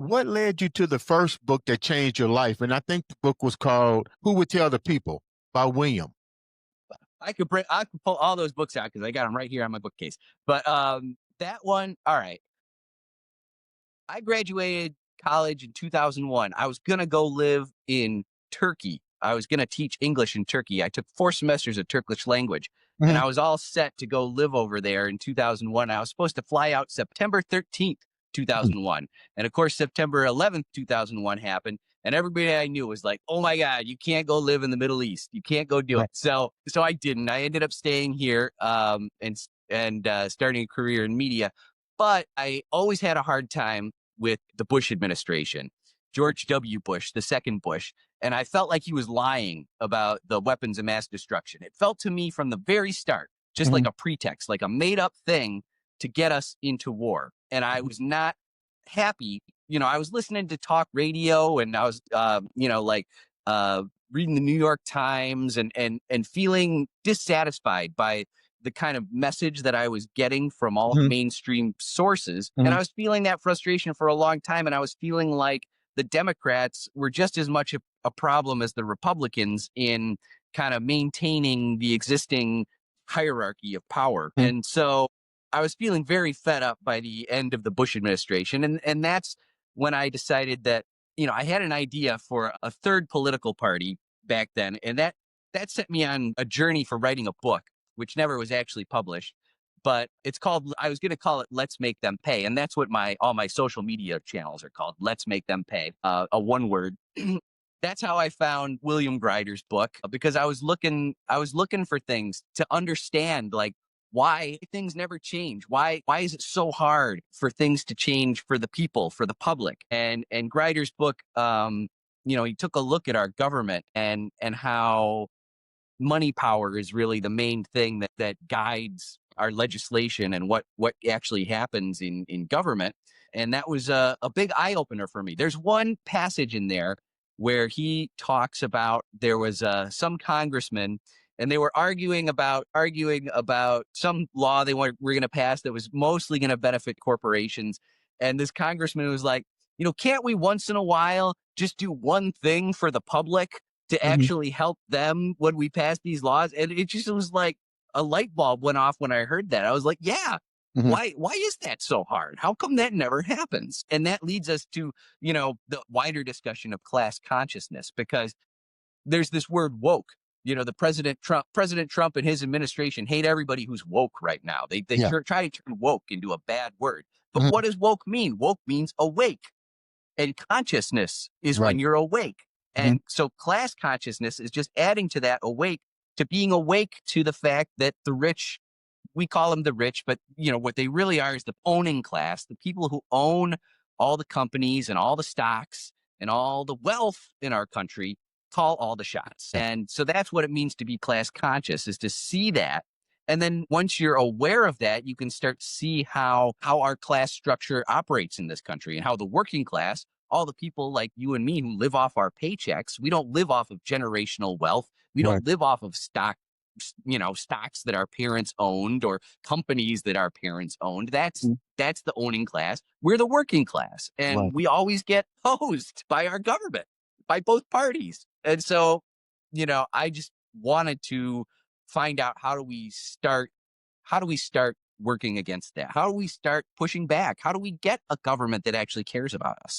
What led you to the first book that changed your life? And I think the book was called Who Would Tell the People by William. I could pull all those books out because I got them right here on my bookcase. But that one, all right. I graduated college in 2001. I was gonna go live in Turkey. I was gonna teach English in Turkey. I took 4 semesters of Turkish language, and Mhm. I was all set to go live over there in 2001. I was supposed to fly out September 13th, Mhm. 2001, and of course September 11th, 2001 happened. And everybody I knew was like, "Oh my God, you can't go live in the Middle East. You can't go do it." Right. So I didn't. I ended up staying here and starting a career in media. But I always had a hard time with the Bush administration, George W. Bush, the second Bush. And I felt like he was lying about the weapons of mass destruction. It felt to me from the very start, just like Mhm. a pretext, like a made up thing to get us into war. And I was not happy. I was listening to talk radio and I was, uh, reading the New York Times and feeling dissatisfied by the kind of message that I was getting from all Mhm. mainstream sources. And I Mhm. was feeling that frustration for a long time. And I was feeling like the Democrats were just as much a problem as the Republicans in kind of maintaining the existing hierarchy of power. Mhm. And so I was feeling very fed up by the end of the Bush administration. And that's when I decided that, I had an idea for a third political party back then. And that set me on a journey for writing a book which never was actually published. But I was going to call it Let's Make Them Pay. And that's what all my social media channels are called. Let's Make Them Pay, a one word. That's how I found William Greider's book because I was looking for things to understand, like why things never change. Why is it so hard for things to change for the people, for the public? And Greider's book, he took a look at our government and how money power is really the main thing that guides our legislation and what actually happens in government. And that was a big eye opener for me. There's one passage in there where he talks about there was some congressman and they were arguing about some law they were going to pass that was mostly going to benefit corporations. And this congressman was like, can't we once in a while just do one thing for the public to Mhm. actually help them when we pass these laws? And it just was like a light bulb went off when I heard that. I was like, yeah, Mhm. why is that so hard? How come that never happens? And that leads us to, the wider discussion of class consciousness, because there's this word woke. The President Trump and his administration hate everybody who's woke right now. They Yeah. try to turn woke into a bad word. But Mhm. what does woke mean? Woke means awake. And consciousness is when Right. you're awake. Mhm. And so class consciousness is just adding to that awake, to being awake to the fact that the rich, we call them the rich, but what they really are is the owning class, the people who own all the companies and all the stocks and all the wealth in our country call all the shots. Yeah. And so that's what it means to be class conscious, is to see that. And then once you're aware of that, you can start to see how our class structure operates in this country and how the working class, all the people like you and me who live off our paychecks, we don't live off of generational wealth. We Right. don't live off of stocks that our parents owned or companies that our parents owned. That's Mhm. that's the owning class. We're the working class, Right. and we always get hosed by our government, by both parties. And so, I just wanted to find out how do we start working against that? How do we start pushing back? How do we get a government that actually cares about us?